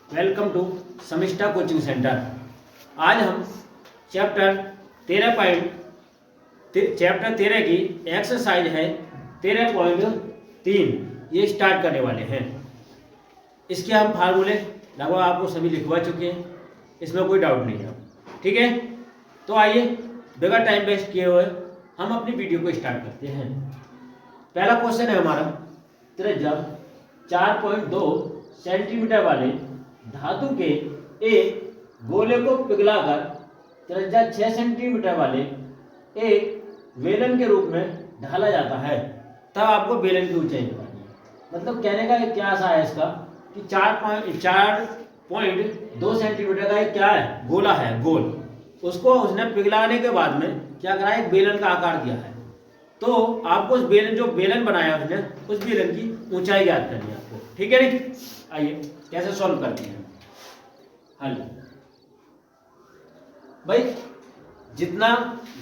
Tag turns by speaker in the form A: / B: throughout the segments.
A: Welcome to Samishta coaching centre. आज हम chapter 13 की एक्सरसाइज है 13.3 ये स्टार्ट करने वाले हैं। इसके हम फार्मूले लगभग आपको सभी लिखवा चुके हैं, इसमें कोई डाउट नहीं है। ठीक है, तो आइए बगैर टाइम वेस्ट किए हुए हम अपनी वीडियो को स्टार्ट करते हैं। पहला क्वेश्चन है हमारा, त्रिज्या 4.2 सेंटीमीटर वाले धातु के एक गोले को पिघलाकर त्रिज्या 6 सेंटीमीटर वाले एक बेलन के रूप में ढाला जाता है, तब आपको बेलन की ऊंचाई निकालनी है। मतलब कहने का क्या सा है इसका कि 4.2 सेंटीमीटर का एक क्या है, गोला है, गोल। उसको उसने पिघलाने के बाद में क्या करा, एक बेलन का आकार दिया है। तो आपको उस बेलन, जो बेलन बनाया उसने, उस बेलन की ऊंचाई ज्ञात करनी है आपको। ठीक है नहीं? आइए कैसे सॉल्व करते हैं। हल भाई, जितना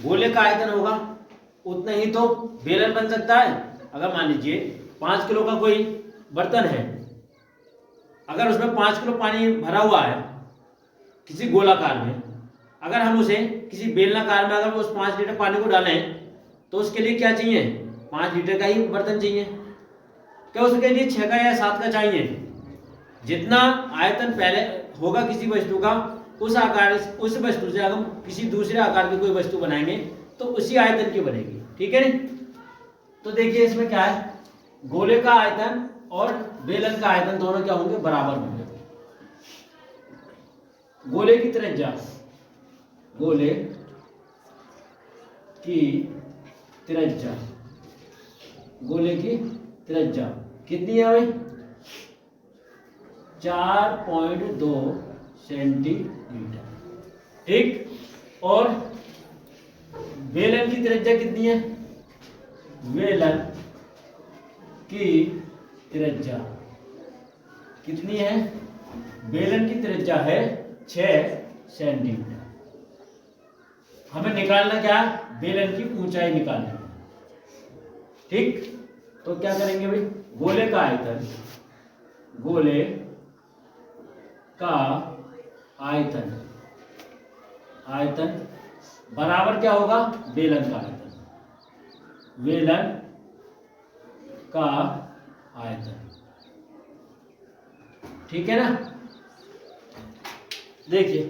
A: गोले का आयतन होगा उतना ही तो बेलन बन सकता है। अगर मान लीजिए 5 किलो का कोई बर्तन है, अगर उसमें 5 किलो पानी भरा हुआ है किसी गोलाकार में, अगर हम उसे किसी बेलनाकार में अगर उस 5 लीटर पानी को डालें तो उसके लिए क्या चाहिए, 5 लीटर का ही बर्तन चाहिए। क्या उसके लिए 6 का या 7 का चाहिए? जितना आयतन पहले होगा किसी वस्तु का, उस आकार, उस वस्तु से अगर हम किसी दूसरे आकार की कोई वस्तु बनाएंगे तो उसी आयतन की बनेगी। ठीक है नहीं? तो देखिए इसमें क्या है, गोले का आयतन और बेलन का आयतन दोनों क्या होंगे, बराबर होंगे। गोले की त्रिज्या, गोले की त्रिज्या, गोले की त्रिज्या कितनी है भाई? 4.2 सेंटीमीटर। ठीक, और बेलन की त्रिज्या कितनी है? बेलन की त्रिज्या कितनी है? बेलन की त्रिज्या है 6 सेंटीमीटर। हमें निकालना क्या है, बेलन की ऊंचाई निकालनी है। ठीक, तो क्या करेंगे भाई, गोले का आयतन, गोले का आयतन, आयतन बराबर क्या होगा, बेलन का आयतन, बेलन का आयतन। ठीक है ना? देखिए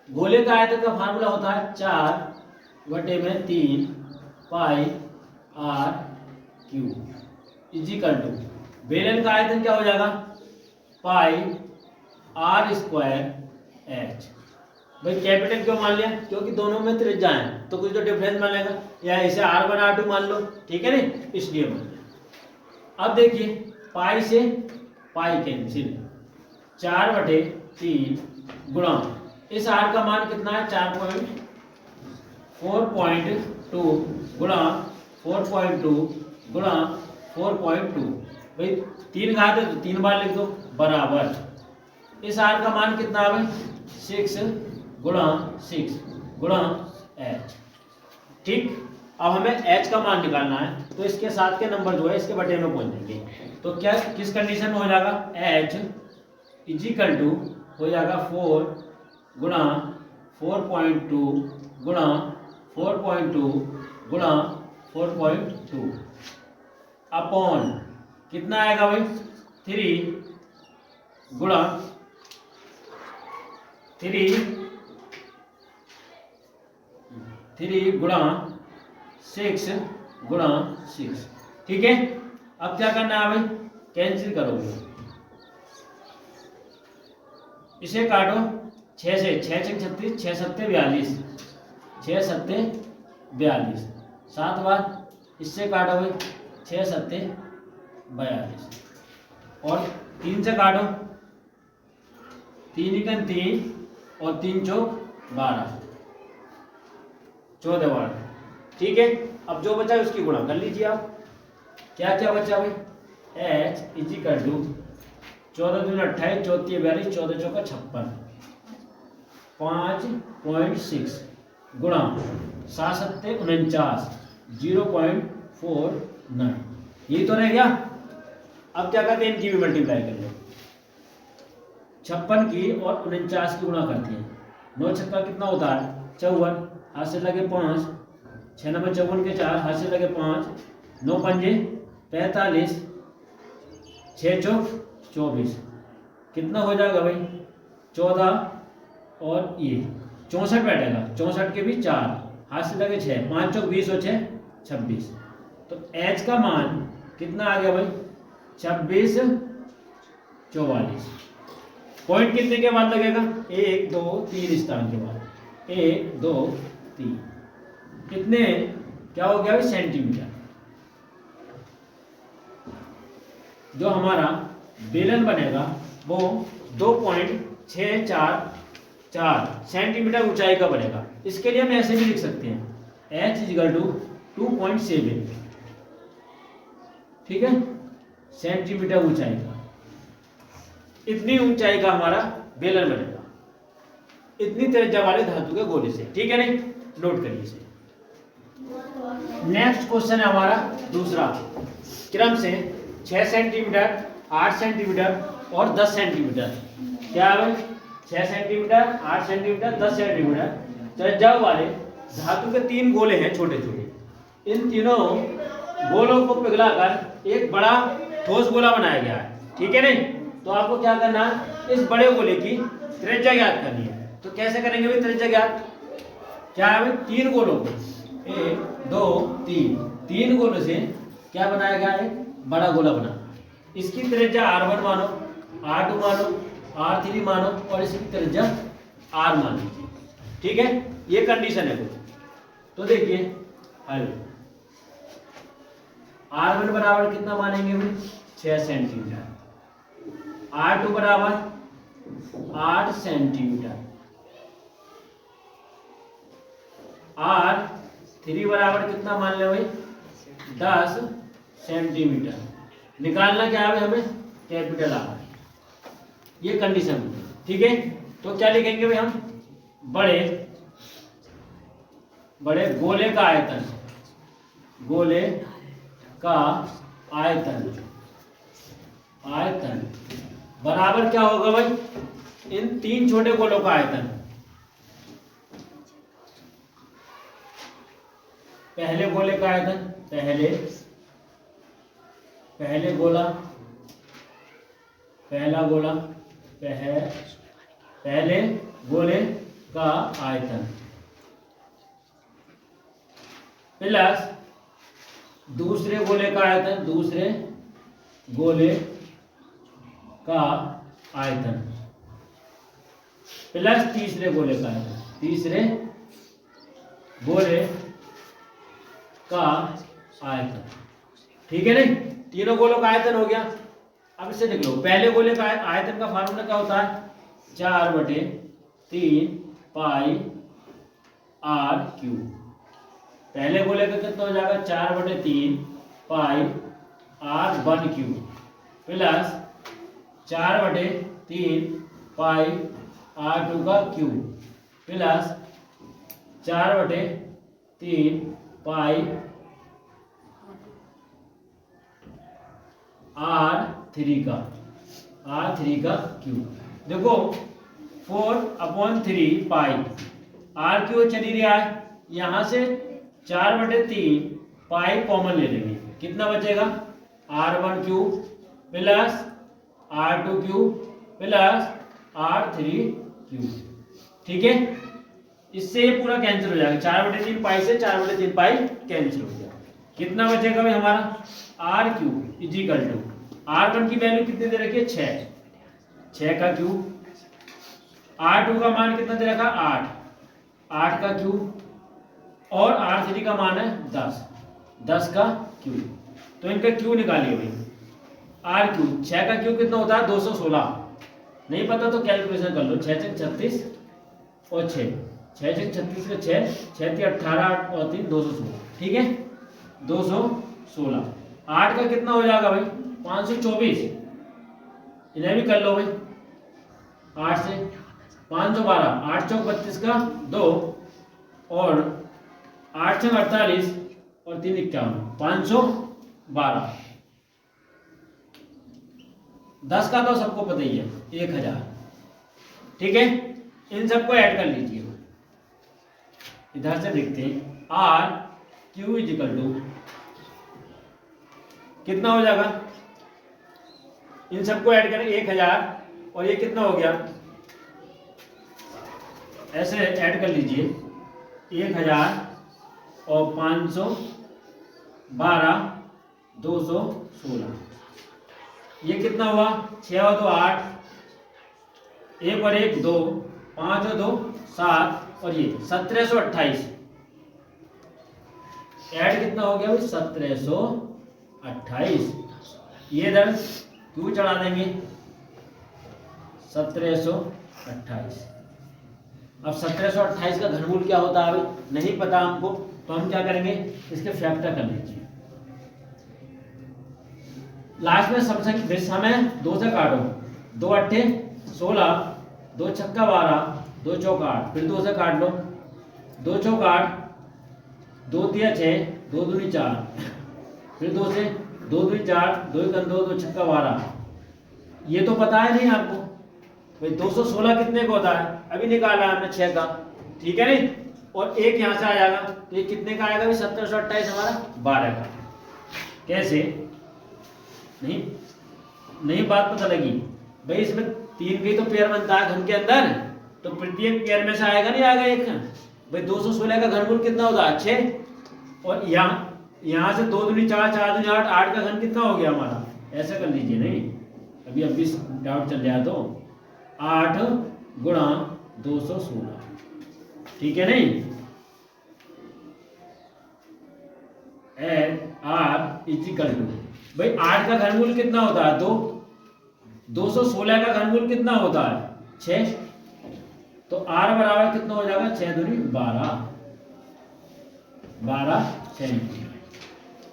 A: गोले का आयतन का फार्मूला होता है 4/3 पाई आर क्यूब इजिकल टू, बेलन का आयतन क्या हो जाएगा, पाई आर स्क्वायर एच। भाई कैपिटल क्यों मान लिया, क्योंकि दोनों में त्रिज्या है तो कुछ तो डिफरेंस मान लेगा, या इसे आर बना R2 मान लो। ठीक है नहीं, इसलिए मान लिया। अब देखिए पाई से पाई कैंसिल, 4/3 गुणा इस आर का मान कितना है, 4.2 गुणा 4.2 गुणा 4.2। भाई 3 घात है तो 3 बार लिख दो, बराबर इस आर का मान कितना है, 6 गुणा 6 गुणा एच। ठीक, अब हमें एच का मान निकालना है, तो इसके साथ के नंबर जो है इसके बटे में पहुंच जाएंगे। तो क्या किस कंडीशन में हो जाएगा, एच इजिकल टू हो जाएगा 4 गुणा 4.2 गुणा 4.2 गुणा 4.2 अपॉन कितना आएगा भाई, 3 गुणा 3 गुणा 6 गुणा 6। ठीक है, अब क्या करना है भाई, कैंसिल करोगे, इसे काटो 6 से, 6 6 36, 6 7 42, 6 7 42, 7 बार इससे काटो भाई, 6 7 42, और 3 से काटो, 3 एकम 3 और 3 चौक 12, 14 बार। ठीक है, अब जो बचा है उसकी गुणा कर लीजिए आप। क्या क्या बचा भाई, एच इजिकल टू 14 दूनी 28, 14 42, 14 चौका 56, 5.6 गुणा 7 7 49, 0.49। यही तो रह गया। अब क्या करते हैं, इनकी भी मल्टीप्लाई कर लो। 56 की और 49 की गुणा करते हैं। 9 छक्का कितना होता है 54, हाथ से लगे 5, 6 नंबर 54 के 4, हाथ से लगे 5, 9 पंजे 45, 6 चौक 24, कितना हो जाएगा भाई 14 और ये 64 बैठेगा, 64 के भी 4, हाथ से लगे 6, 5 चौक 20 और 6 26। तो h का मान कितना आ गया भाई 26 44। पॉइंट कितने के बाद लगेगा 1 2 3 स्थान के बाद, 1 2 3, कितने क्या हो गया भाई सेंटीमीटर। जो हमारा बेलन बनेगा वो 2.644 सेंटीमीटर ऊंचाई का बनेगा। इसके लिए हम ऐसे भी लिख सकते हैं h = 2.7, ठीक है, सेंटीमीटर ऊंचाई का। इतनी ऊंचाई का हमारा बेलन बनेगा, इतनी त्रिज्या वाले धातु के गोले से, ठीक है नहीं, नोट करिए इसे। नेक्स्ट क्वेश्चन है हमारा दूसरा, क्रम से 6 सेंटीमीटर, 8 सेंटीमीटर और 10 सेंटीमीटर। क्या है भाई 6 सेंटीमीटर, 8 सेंटीमीटर, 10 सेंटीमीटर त्रिज्या वाले धातु के 3 गोले हैं छोटे छोटे। इन तीनों गोलों को पिघलाकर एक बड़ा ठोस गोला बनाया गया है, ठीक है नहीं। तो आपको क्या करना है, इस बड़े गोले की त्रिज्या ज्ञात करनी है। तो कैसे करेंगे भाई त्रिज्या ज्ञात, क्या है भाई 3 गोलों को 1 2 3 गोलों से क्या बनाया गया है बड़ा गोला बना। इसकी त्रिज्या r1 मानो, r2 मानो, r3 मानो और इसकी त्रिज्या r मान लीजिए, ठीक है। ये कंडीशन है कुछ। तो देखिए हल, r1 बराबर कितना मानेंगे भाई 6 सेंटीमीटर, r2 बराबर 8 सेंटीमीटर, r3 बराबर कितना मान ले भाई 10 सेंटीमीटर। निकालना क्या है हमें कैपिटल आर, ये कंडीशन, ठीक है। तो क्या लिखेंगे भाई हम, बड़े गोले का आयतन, गोले का आयतन बराबर क्या होगा भाई इन 3 छोटे गोलों का आयतन। पहले गोले का आयतन, पहले गोला, पहला गोला, पहले गोले का आयतन प्लस दूसरे गोले का आयतन, दूसरे गोले का आयतन प्लस तीसरे गोले का आयतन, तीसरे गोले का आयतन, ठीक है नहीं। तीनों गोलों का आयतन हो गया। अब इससे देख लो, पहले गोले का आयतन का फार्मूला क्या होता है 4/3 पाई r3। पहले गोले का कितना हो जाएगा 4/3 पाई r1³ प्लस 4/3 पाई r2³ प्लस 4/3 पाई r3 का क्यूब। देखो 4/3 पाई r³ चली रहा है, यहां से 4/3 पाई कॉमन ले लेंगे, कितना बचेगा r1³ plus r2³ plus r3³, ठीक है। इससे ये पूरा कैंसिल हो जाएगा, 4/3 पाई से 4/3 पाई कैंसिल हो गया। कितना बचेगा भाई हमारा r³ = r1 की वैल्यू कितनी दे रखी है 6 का क्यूब, r2 का मान कितना दे रखा 8 का क्यूब और r3 का मान है 10 का क्यूब। तो इनका क्यूब निकालिए भाई, r³ 6 का क्यूब कितना होता है 216, नहीं पता तो कैलकुलेशन कर लो, 6 × 36 और 6 × 36 का 6 × 18 और 3 216, ठीक है 216। 8 का कितना हो जाएगा भाई 524, इन्हें भी कर लो भाई, 8 से 512, 8 चौक 32 का 2 और 8 छक 48 और 3 51, 512। 10 का तो सबको पता ही है 1000, ठीक है, इन सबको ऐड कर लीजिए। इधर से देखते हैं आर क्यू इजिकल टू कितना हो जाएगा, इन सबको ऐड करें 1000 और ये कितना हो गया, ऐसे ऐड कर लीजिए 1000 और 512 216, ये कितना हुआ 6 और 2 8, 1 और 1 2, 5 और 2 7 और ये 1728, ऐड कितना हो गया भाई 1728, ये इधर क्यों चढ़ा देंगे 1728। अब 1728 का घनमूल क्या होता है भाई नहीं पता हमको, तो हम क्या करेंगे इसके फैक्टर कर लीजिए। लास्ट में समय 2 से काटो, 2 अट्ठे 16, 2 छक्का 12, 2 चौका 8, फिर 2 से काट लो, 2 चौका 8, 2 तिया 6, 2 दूनी 4, फिर 2 से 2 दूनी 4, 2 एकम 2, 2 छक्का 12, ये तो पता है नहीं आपको भाई 216 कितने का होता है, अभी निकाला हमने 6 का, ठीक है नहीं, और एक यहाँ से आ जाएगा तो ये कितने का आएगा भाई 1728 हमारा 12 का। कैसे नहीं बात पता लगी भाई, इसमें 3 के तो पेयर बनता है घन के अंदर, तो प्रत्येक पेयर में से आएगा नहीं आएगा एक भाई 216 का घनमूल कितना होता है 6, और यहाँ से 2 दूनी 4, 4 दूनी 8, 8 का घन कितना हो गया हमारा, ऐसा कर लीजिए नहीं, अभी डाउट चल जाए तो 8 गुणा 216, ठीक है नहीं, आर इक्वल टू भाई 8 का घनमूल कितना होता है 2, 216 का घनमूल कितना होता है 6, तो आर बराबर कितना हो जाएगा 6 दूनी 12 सेंटीमीटर।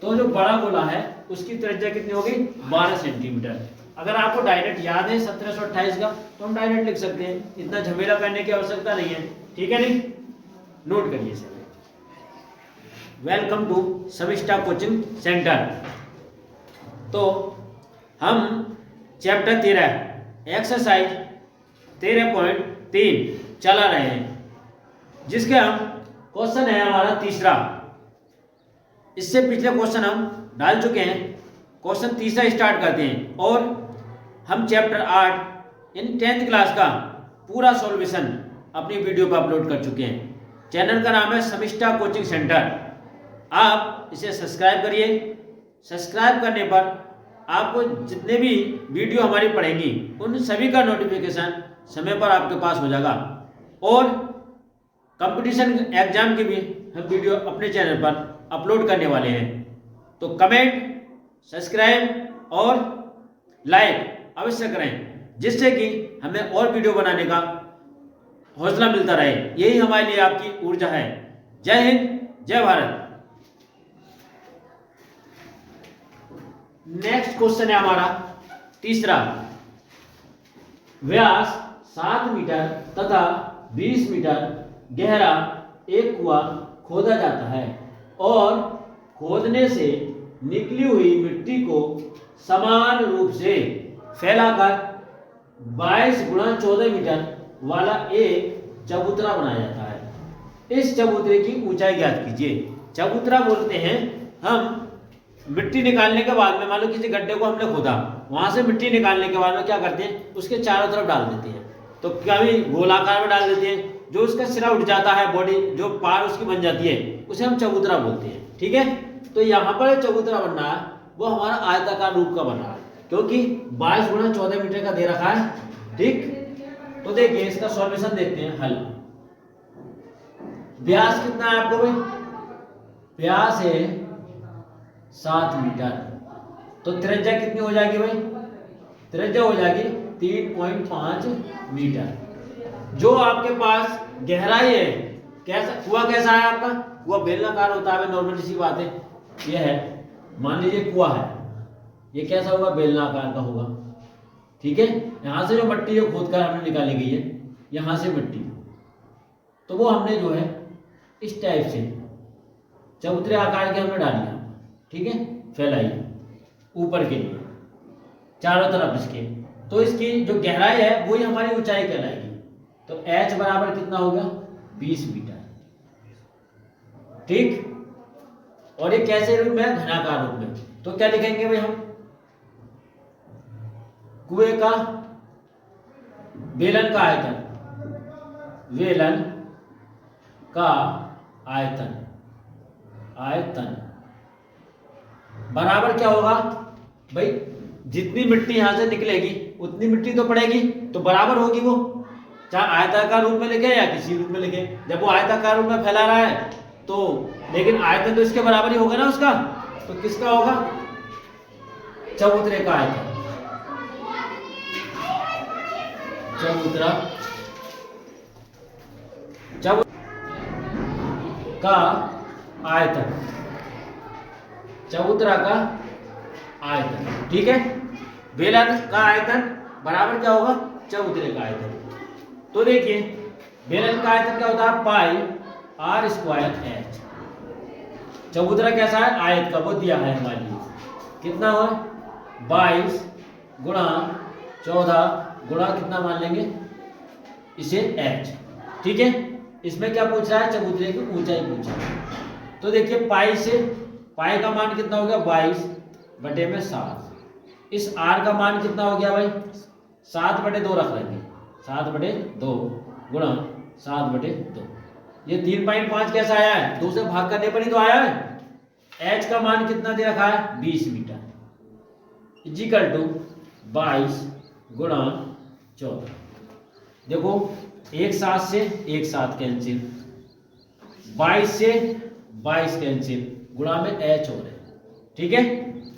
A: तो जो बड़ा गोला है उसकी त्रिज्या कितनी होगी 12 सेंटीमीटर। अगर आपको डायरेक्ट याद है 1728 का तो हम डायरेक्ट लिख सकते हैं, इतना झमेला करने की आवश्यकता नहीं है, ठीक है नहीं, नोट करिए sir. Welcome to Samishta coaching centre. तो हम चैप्टर 13 एक्सरसाइज 13.3 चला रहे हैं, जिसके हम क्वेश्चन है हमारा तीसरा। इससे पिछले क्वेश्चन हम डाल चुके हैं, क्वेश्चन तीसरा स्टार्ट करते हैं, और हम चैप्टर 8 यानी 10th क्लास का पूरा सॉल्यूशन अपनी वीडियो पर अपलोड कर चुके हैं। चैनल का नाम है समिष्टा कोचिंग सेंटर। आप इसे सब्सक्राइब करिए। सब्सक्राइब करने पर आपको जितने भी वीडियो हमारी पड़ेंगी उन सभी का नोटिफिकेशन समय पर आपके पास हो जाएगा, और कंपटीशन एग्जाम की भी हम वीडियो अपने चैनल पर अपलोड करने वाले हैं। तो कमेंट, सब्सक्राइब और लाइक अवश्य करें, जिससे कि हमें और वीडियो बनाने का हौसला मिलता रहे। यही हमारे लिए आपकी ऊर्जा है। जय हिंद, जय भारत। नेक्स्ट क्वेश्चन है हमारा तीसरा। व्यास 7 मीटर तथा 20 मीटर गहरा एक कुआं खोदा जाता है और खोदने से निकली हुई मिट्टी को समान रूप से फैलाकर 22 गुणा 14 मीटर वाला एक चबूतरा बनाया जाता है। इस चबूतरे की ऊंचाई ज्ञात कीजिए। चबूतरा बोलते हैं हम मिट्टी निकालने के बाद में, मान लो किसी गड्ढे को हमने खोदा, वहां से मिट्टी निकालने के बाद में क्या करते हैं, उसके चारों तरफ डाल देते हैं। तो कभी गोलाकार में डाल देते हैं, जो उसका सिरा उठ जाता है, बॉडी जो पार उसकी बन जाती है, उसे हम चबूतरा बोलते हैं, ठीक है। तो यहाँ पर चबूतरा बन रहा है वो हमारा आयताकार रूप का बन रहा है, क्योंकि 22 गुणा 14 मीटर का दे रखा है, ठीक। तो देखिए इसका सॉल्यूशन देखते हैं, हल। व्यास कितना है आपको भाई, व्यास है 7 मीटर, तो त्रिज्या कितनी हो जाएगी भाई, त्रिज्या हो जाएगी 3.5 मीटर। जो आपके पास गहराई है, कैसा कुआं कैसा है आपका, कुआं बेलनाकार होता है, नॉर्मल सी बात है। ये है, मान लीजिए कुआं है, ये कैसा होगा, बेलनाकार का होगा, ठीक है। यहां से जो मिट्टी जो खोदकर हमने निकाली गई है, यहां से मिट्टी, तो वो हमने जो है इस टाइप से चबूतरे आकार के हमने डाली, ठीक है, फैलाई ऊपर के लिए चारों तरफ इसके। तो इसकी जो गहराई है वही हमारी ऊंचाई कहलाएगी। तो H बराबर कितना हो गया 20 मीटर। ठीक, और ये कैसे रूप में है, घनाकार रूप में। तो क्या लिखेंगे भाई हम, कुएं का बेलन का आयतन, बेलन का आयतन, आयतन बराबर क्या होगा भाई, जितनी मिट्टी यहां से निकलेगी उतनी मिट्टी तो पड़ेगी, तो बराबर होगी वो, चाहे आयताकार रूप में लिखे या किसी रूप में लिखे। जब वो आयताकार रूप में फैला रहा है तो, लेकिन आयतन तो इसके बराबर ही होगा ना उसका, तो किसका होगा, चबूतरे का आयतन, चबूतरा का आयतन, चबूतरा का आयतन। ठीक है, बेलन का आयतन बराबर क्या होगा, चबूतरे का आयतन। तो देखिए बेलन का आयतन क्या होता है, पाई आर स्क्वायर एच। चबूतरा कैसा है, आयत का, वो दिया है हमारे लिए, कितना हो 22 गुणा 14 गुणा कितना मान लेंगे इसे एच। ठीक है, इसमें क्या पूछ रहा है, चबूतरे की ऊंचाई पूछा है। तो देखिए पाई से, पाई का मान कितना हो गया 22/7। इस आर का मान कितना हो गया भाई 7/2 रख लेंगे, 7/2 गुणा 7/2। ये 3.5 कैसा आया है, 2 से भाग करने पर ही तो आया है। एच का मान कितना दे रखा है 20 मीटर, इजिकल टू 22 गुणा 14। देखो एक 7 से एक 7 कैंसिल, 22 से 22 कैंसिल, गुणा में एच हो रहे। ठीक है,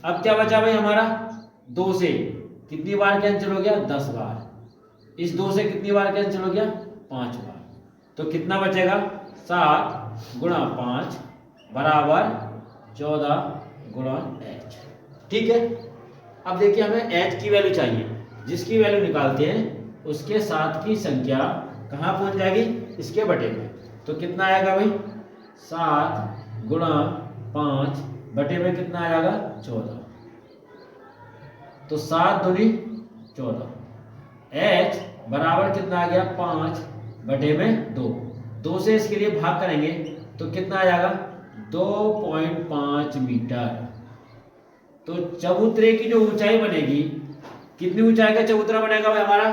A: अब क्या बचा भाई हमारा, 2 से कितनी बार कैंसिल हो गया 10 बार, इस 2 से कितनी बार कैंसिल हो गया 5 बार, तो कितना बचेगा 7 गुणा 5 बराबर 14 गुणा एच। ठीक है, अब देखिए हमें एच की वैल्यू चाहिए, जिसकी वैल्यू निकालते हैं उसके साथ की संख्या कहाँ पहुंच जाएगी, इसके बटे में। तो कितना आएगा भाई 7 गुणा 5 बटे में कितना आ जाएगा 14, तो 7 दूनी 14। एच बराबर कितना आ गया 5/2, 2 से इसके लिए भाग करेंगे तो कितना आ जाएगा 2.5 मीटर। तो चबूतरे की जो ऊंचाई बनेगी, कितनी ऊंचाई का चबूतरा बनेगा भाई हमारा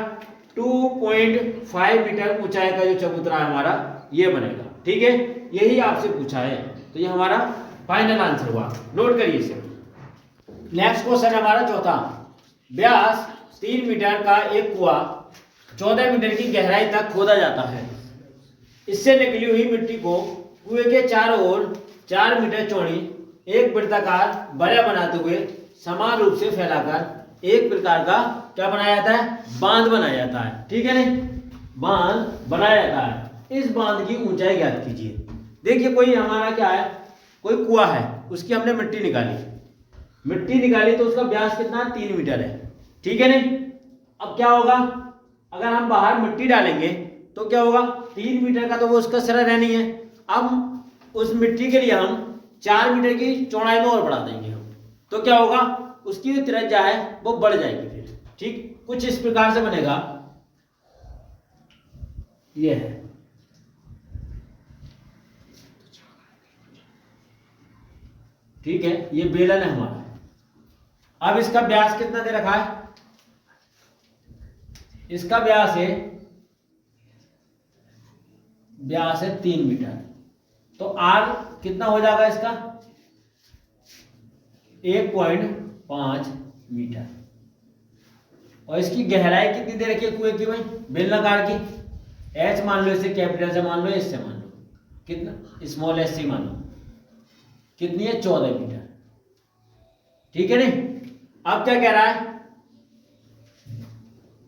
A: 2.5 मीटर ऊंचाई का जो चबूतरा है हमारा ये बनेगा। ठीक है, यही आपसे पूछा है, तो ये हमारा फाइनल आंसर हुआ, नोट करिए इसे। नेक्स्ट क्वेश्चन हमारा चौथा, व्यास 3 मीटर का एक कुआं 14 मीटर की गहराई तक खोदा जाता है। इससे निकली हुई मिट्टी को कुएं के चारों ओर 4 मीटर चौड़ी एक वृत्ताकार बड़ा बनाते हुए समान रूप से फैलाकर एक प्रकार का क्या बनाया जाता है, बांध बनाया जाता है। ठीक है नहीं, बांध बनाया जाता है। इस बांध की ऊंचाई ज्ञात कीजिए। देखिए कोई हमारा क्या है, कोई कुआं है, उसकी हमने मिट्टी निकाली तो उसका व्यास कितना 3 मीटर है। ठीक है नहीं, अब क्या होगा, अगर हम बाहर मिट्टी डालेंगे तो क्या होगा 3 मीटर का तो वो उसका सिरा रहनी है। अब उस मिट्टी के लिए हम 4 मीटर की चौड़ाई में और बढ़ा देंगे हम, तो क्या होगा उसकी जो त्रिज्या है वो बढ़ जाएगी फिर। ठीक, कुछ इस प्रकार से बनेगा, ये है। ठीक है, ये बेलन है हमारा। अब इसका व्यास कितना दे रखा है, इसका व्यास है 3 मीटर, तो आर कितना हो जाएगा इसका 1.5 मीटर। और इसकी गहराई कितनी दे रखी है कुएं की भाई बेलनाकार की, एच मान लो, इसे कैपिटल से मान लो, इससे मान लो, कितना स्मॉल एच से मान लो, कितनी है 14 मीटर। ठीक है नहीं, अब क्या कह रहा है,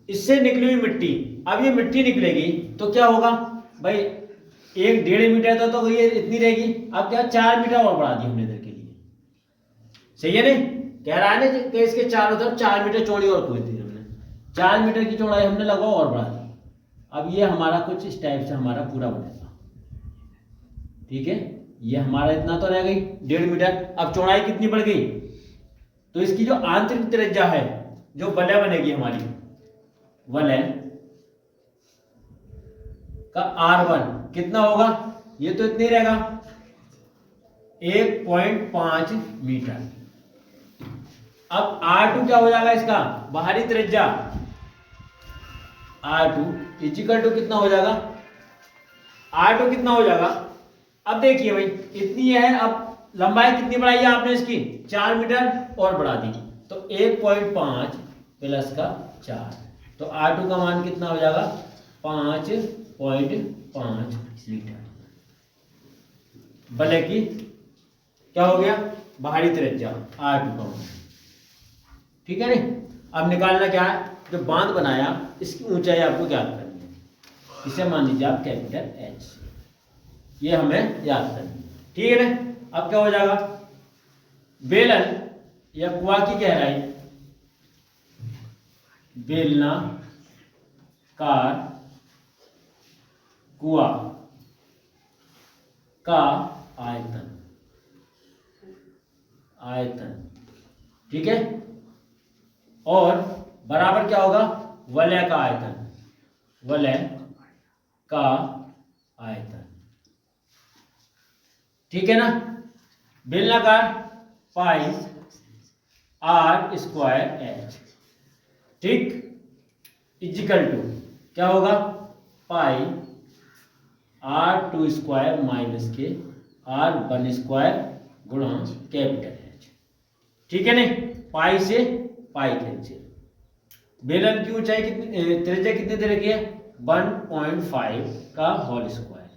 A: इससे निकली हुई मिट्टी, अब ये मिट्टी निकलेगी तो क्या होगा भाई 1.5 मीटर तो ये इतनी रहेगी। अब क्या 4 मीटर और बढ़ा दी हमने इधर के लिए, सही है नहीं, कह रहा है ना कि इसके चारों तरफ 4 मीटर चौड़ी और खोद दी हमने, 4 मीटर की चौड़ाई हमने लगाओ और बढ़ा दी। अब ये हमारा कुछ इस टाइप से हमारा पूरा बनेगा। ठीक है, ये हमारा इतना तो रह गई 1.5 मीटर। अब चौड़ाई कितनी बढ़ गई, तो इसकी जो आंतरिक त्रिज्या है, जो वलय बनेगी हमारी, वलय का R1 कितना होगा, ये तो इतनी रहेगा 1.5 मीटर। अब R2 क्या हो जाएगा, इसका बाहरी त्रिज्या R2 इक्वल टू कितना हो जाएगा, R2 कितना हो जाएगा। अब देखिए भाई इतनी है, अब लंबाई कितनी बढ़ाई है आपने इसकी 4 मीटर और बढ़ा दी, तो 1.5 प्लस का 4, तो R2 का मान कितना हो जाएगा 5.5 मीटर। भले की क्या हो गया बाहरी त्रिज्या R2 का मान, ठीक है नहीं। अब निकालना क्या है, जो बांध बनाया इसकी ऊंचाई आपको ज्ञात करनी है, इसे मान लीजिए आप कैपिटल H, ये हमें याद करनी है, ठीक है ना। अब क्या हो जाएगा, बेलन या कुआ की गहराई, बेलना कार कुआ का आयतन, ठीक है, और बराबर क्या होगा वलय का आयतन, ठीक है ना। बेलनाकार पाई R स्क्वायर H, ठीक, इक्वल टू क्या होगा पाई R2 स्क्वायर माइनस के R1 स्क्वायर गुणा कैपिटल H, ठीक है नहीं। पाई से पाई कैंसिल, बेलन की ऊंचाई कितनी, त्रिज्या कितनी दे रखी है 1.5 का होल स्क्वायर,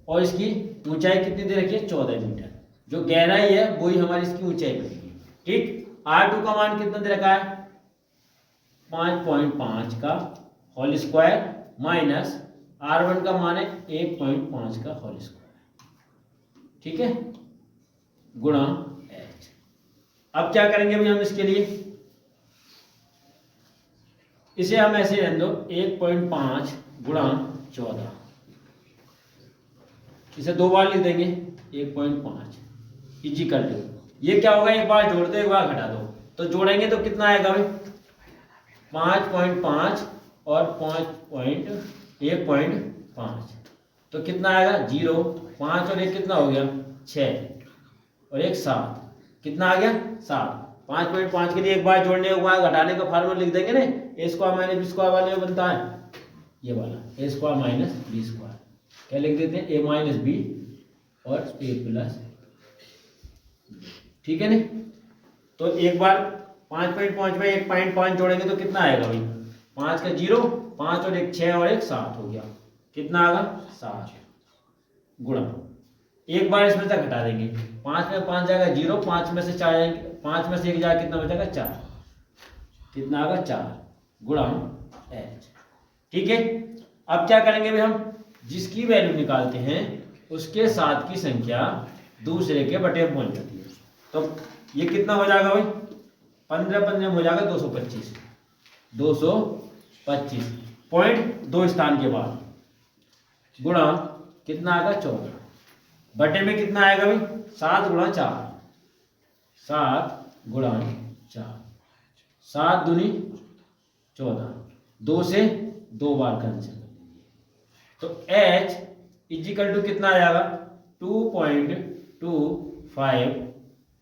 A: और इसकी ऊंचाई कितनी दे रखी है 14 मीटर, जो गहराई है वही हमारी इसकी ऊंचाई बनेगी, ठीक। R2 का मान कितना दे रखा है 5.5 का होल स्क्वायर माइनस R1 का मान है 1.5 का होल स्क्वायर, ठीक है, गुणा H। अब क्या करेंगे भाई हम इसके लिए, इसे हम ऐसे रहने दो 1.5 गुणा 14, इसे दो बार लिख देंगे 1.5 इक्वल टू, ये क्या होगा एक बार जोड़ दो एक बार घटा दो, तो जोड़ेंगे तो कितना आएगा भाई 5.5 और 1.5, तो कितना आएगा 0, 5 और 1 कितना हो गया 6 और 1 7, कितना आ गया 7। 5.5 के लिए एक बार जोड़ने एक बार घटाने का फार्मूला लिख देंगे ना, ए स्क्वायर माइनस बी स्क्वायर वाले में बनता है ये वाला, ए स्क्वायर माइनस बी स्क्वायर, क्या लिख देते हैं ए माइनस बी और ए प्लस, ठीक है नहीं। तो एक बार 5.5 में 1.5 जोड़ेंगे तो कितना आएगा भाई 5 का 0, 5 और 1 6 और 1 7 हो गया, कितना आएगा 7 गुणा, एक बार इसमें से घटा देंगे, 5 में 5 जाएगा 0, 5 में से 4 जाएंगे, 5 में से 1 जाएगा कितना बचेगा 4, कितना आएगा 4 गुणा H, ठीक है। अब क्या करेंगे भाई हम जिसकी वैल्यू निकालते हैं उसके साथ की संख्या दूसरे के बटे में पहुंच जाती है, तो ये कितना हो जाएगा भाई 15 15 हो जाएगा 225 पॉइंट 2 स्थान के बाद गुणा कितना आएगा 14, बटे में कितना आएगा भाई 7 गुणा 4, 7 गुणा 4, 7 दूनी 14, 2 से 2 बार कैंसिल, तो H इक्वल टू कितना आ जाएगा 2.25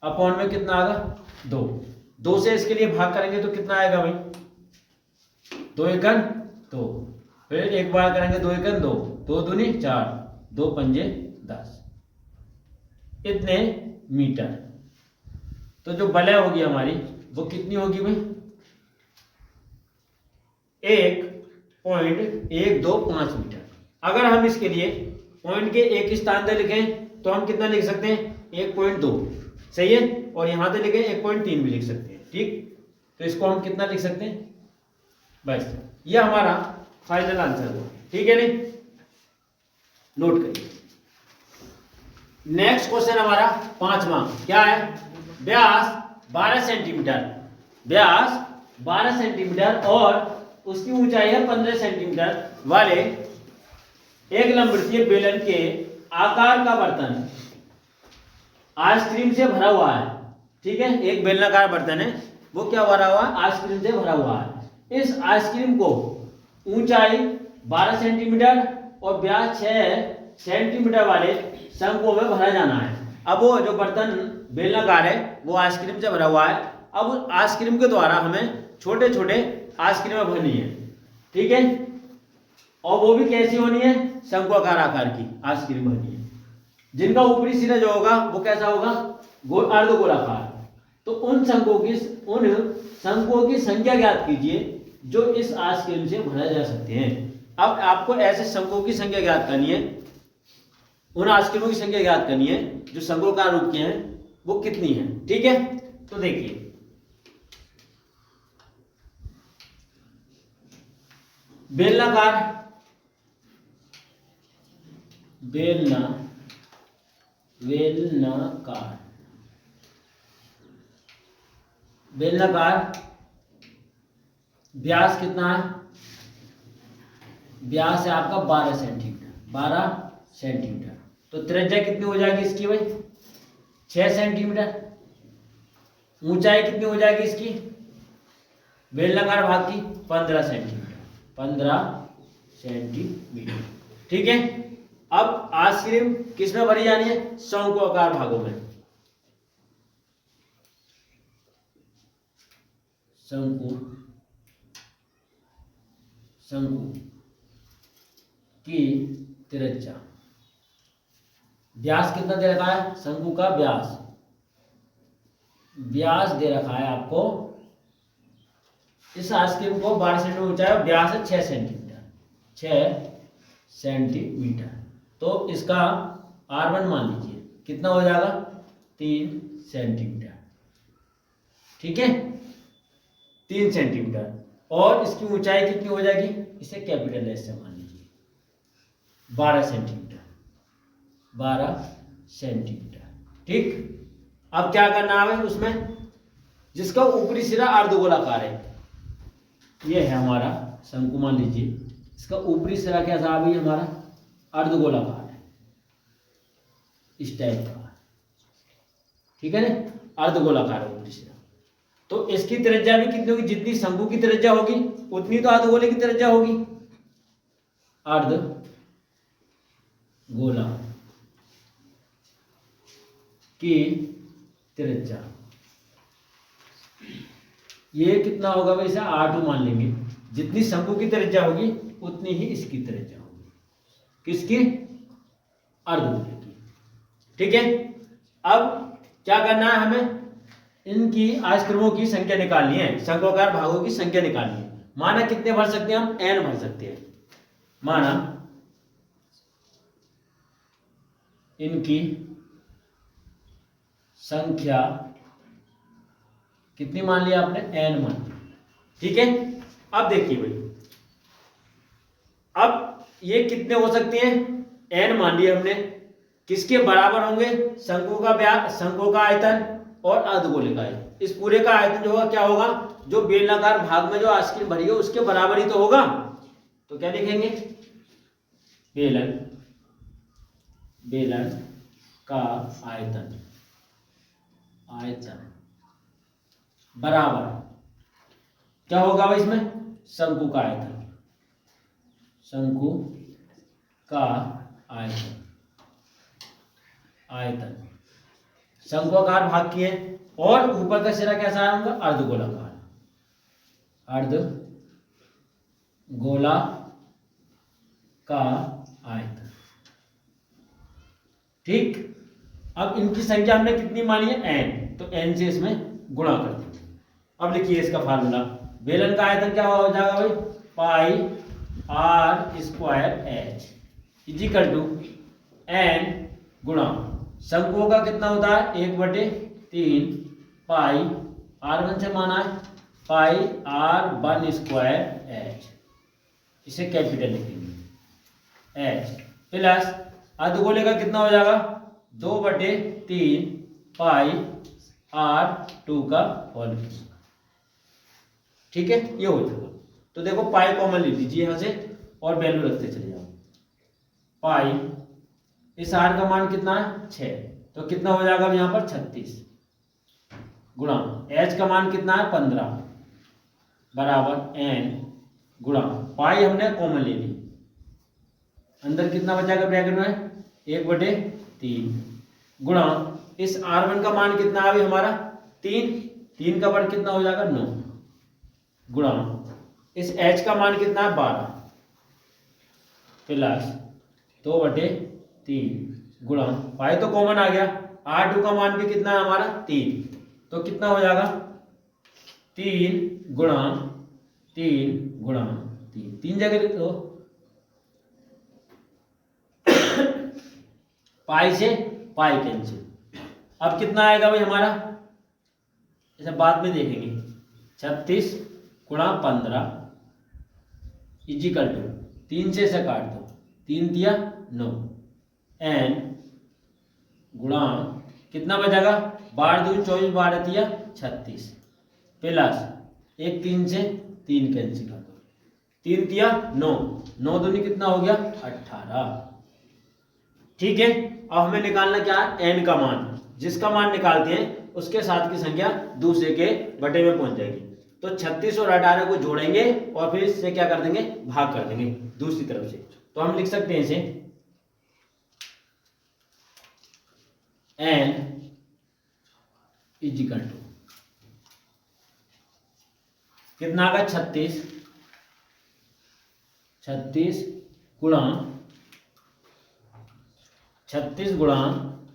A: अपॉन में कितना आएगा 2 से इसके लिए भाग करेंगे तो कितना आएगा भाई 2 एकन 2, फिर एक बार करेंगे 2 एकन 2, 2 दूनी 4, 2 पंजे 10, इतने मीटर। तो जो वलय होगी हमारी वो कितनी होगी भाई 1.125 मीटर। अगर हम इसके लिए पॉइंट के एक स्थान से लिखें तो हम कितना लिख सकते हैं 1.2, सही है, और यहां से लिखें 1.3 भी लिख सकते हैं, ठीक। तो इसको हम कितना लिख सकते हैं, बस ये हमारा फाइनल आंसर हुआ, ठीक है नहीं, नोट करिए। नेक्स्ट क्वेश्चन हमारा 5वां क्या है, व्यास 12 सेंटीमीटर, व्यास 12 सेंटीमीटर और उसकी ऊंचाई है 15 सेंटीमीटर वाले एक लंबवृत्तीय बेलन के आकार का बर्तन आइसक्रीम से भरा हुआ है, ठीक है, एक बेलनाकार बर्तन है वो क्या भरा हुआ है आइसक्रीम से भरा हुआ है। इस आइसक्रीम को ऊंचाई 12 सेंटीमीटर और व्यास 6 सेंटीमीटर वाले शंकुओं में भरा जाना है। अब वो जो बर्तन बेलनाकार है वो आइसक्रीम से भरा हुआ है। अब उस आइसक्रीम के द्वारा हमें छोटे छोटे आइसक्रीमें भरनी है, ठीक है, और वो भी कैसी होनी है, शंकुआकार आकार की आइसक्रीम भरनी है, जिनका ऊपरी सिरा जो होगा वो कैसा होगा, अर्धगोलाकार। तो उन शंकुओं की संख्या ज्ञात कीजिए जो इस आइसक्रीम से भरा जा सकते हैं। अब आपको ऐसे शंकुओं की संख्या ज्ञात करनी है, उन आइसक्रीमों की संख्या ज्ञात करनी है जो शंकुआकार रूप के हैं वो कितनी है, ठीक है। तो देखिए बेलनाकार व्यास कितना है, व्यास है आपका 12 सेंटीमीटर। तो त्रिज्या कितनी हो जाएगी इसकी भाई, 6 सेंटीमीटर। ऊंचाई कितनी हो जाएगी इसकी बेलनाकार भाग की, 15 सेंटीमीटर, ठीक है। अब आइसक्रीम किस में भरी जानी है, शंकुआकार भागों में। शंकु की त्रिज्या, व्यास कितना दे रखा है, शंकु का व्यास दे रखा है आपको। इस आइसक्रीम को 12 सेंटीमीटर ऊंचाई और व्यास है 6 सेंटीमीटर। तो इसका R1 मान लीजिए कितना हो जाएगा, 3 सेंटीमीटर, ठीक है, 3 सेंटीमीटर। और इसकी ऊंचाई कितनी हो जाएगी, इसे कैपिटल एस से मान लीजिए, 12 सेंटीमीटर, ठीक। अब क्या करना है उसमें, जिसका ऊपरी सिरा अर्धगोलाकार है, ये है हमारा शंकु मान लीजिए, इसका ऊपरी सिरा कैसा है भाई हमारा, अर्धगोलाकार है, इस टाइप का, ठीक है ना, अर्धगोलाकार है ऊपरी सिरा। तो इसकी त्रिज्या भी कितनी होगी, जितनी शंकु की त्रिज्या होगी उतनी तो अर्धगोले की त्रिज्या होगी, अर्धगोला की त्रिज्या ये कितना होगा भाई, इसे R2 मान लेंगे। जितनी शंकु की त्रिज्या होगी उतनी ही इसकी त्रिज्या होगी, किसकी, अर्धगोले की, ठीक है। अब क्या करना है, हमें इनकी आइसक्रीमों की संख्या निकालनी है, शंकुआकार भागों की संख्या निकालनी है। माना कितने भर सकते हैं हम, n भर सकते हैं। माना इनकी संख्या कितनी मान लिया आपने, n मान लिया, ठीक है। अब देखिए भाई, अब ये कितने हो सकते हैं, n मान लिया हमने, किसके बराबर होंगे, शंकु का व्यास, शंकु का आयतन और अर्धगोले का आयतन। इस पूरे का आयतन जो होगा क्या होगा, जो बेलनाकार भाग में जो आइसक्रीम भरी है उसके बराबर ही तो होगा। तो क्या लिखेंगे, बेलन का आयतन बराबर क्या होगा भाई इसमें, शंकु का आयतन शंकुआकार भाग की है, और ऊपर का सिरा कैसा है उनका, अर्धगोला का आयतन, ठीक। अब इनकी संख्या हमने कितनी मानी है, n, तो n से इसमें गुणा कर देंगे। अब लिखिए इसका फार्मूला, बेलन का आयतन क्या हो जाएगा भाई, पाई r² इजिकल टू n गुणा शंकुओं का कितना होता है, 1/3 पाई R1 से माना है पाई r1² इसे कैपिटल लिखेंगे h प्लस अर्धगोले का कितना हो जाएगा, 2/3 पाई R2 का होल, ठीक है, ये हो जाएगा। तो देखो पाई कॉमन ले लीजिए यहां से और वैल्यू रखते चले जाओ। पाई, इस r का मान कितना है, 6, तो कितना हो जाएगा यहां पर 36 गुणा h का मान कितना है 15 बराबर n गुणा पाई हमने कॉमन ले ली अंदर कितना बचाएगा ब्रैकेट में, 1/3 गुणा इस R1 का मान कितना है हमारा 3 का वर्ग कितना हो जाएगा 9 गुणा इस H का मान कितना है 12 प्लस 2/3 गुणा पाई तो कॉमन आ गया, R2 का मान भी कितना है हमारा 3, तो कितना हो जाएगा 3 गुणा 3 जगह तो पाई से पाई कैंसिल। अब कितना आएगा भाई हमारा, ऐसा बाद में देखेंगे, 36 गुणा 15 इजिकल टू 3 से इसे काट दो, 3 दिया 9 एन गुणा कितना बचेगा 12 दूनी 24 12 दिया 36 प्लस 1 3 से 3 कैंसिल कर दो, 3 दिया 9 9 दूनी कितना हो गया 18। ठीक है, अब हमें निकालना क्या है एन का मान, जिसका मान निकालते हैं उसके साथ की संख्या दूसरे के बटे में पहुंच जाएगी। तो 36 और 18 को जोड़ेंगे और फिर इससे क्या कर देंगे भाग कर देंगे दूसरी तरफ से। तो हम लिख सकते हैं इसे एन इजिकल टू कितना आगा 36 गुणा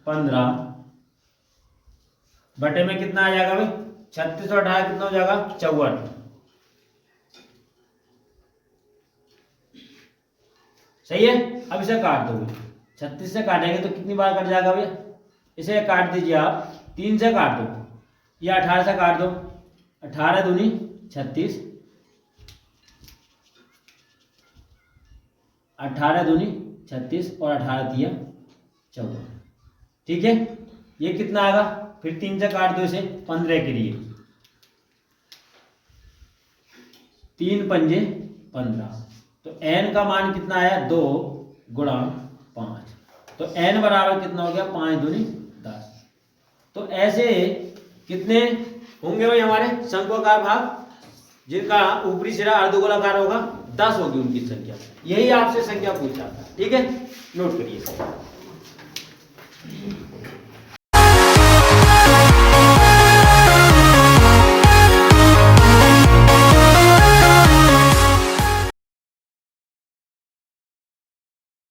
A: 15 बटे में कितना आ जाएगा भाई 36 और 18 कितना हो जाएगा 54। सही है, अब इसे काट दोगे, 36 से काटेंगे तो कितनी बार कट जाएगा भैया, इसे काट दीजिए आप 3 से काट दो या 18 से काट दो, 18 दूनी 36 18 दूनी 36 और 18 दिया 14। ठीक है, ये कितना आएगा, फिर 3 से काट दो इसे 15 के लिए, 3 पंजे 15, तो n का मान कितना आया 2 गुणा 5, तो n बराबर कितना हो गया 5 दूनी 10। तो ऐसे कितने होंगे भाई हमारे शंक्वाकार भाग, जिनका ऊपरी सिरा अर्धगोलाकार होगा 10 होगी उनकी संख्या। यही आपसे संख्या पूछा था। ठीक है, नोट करिए।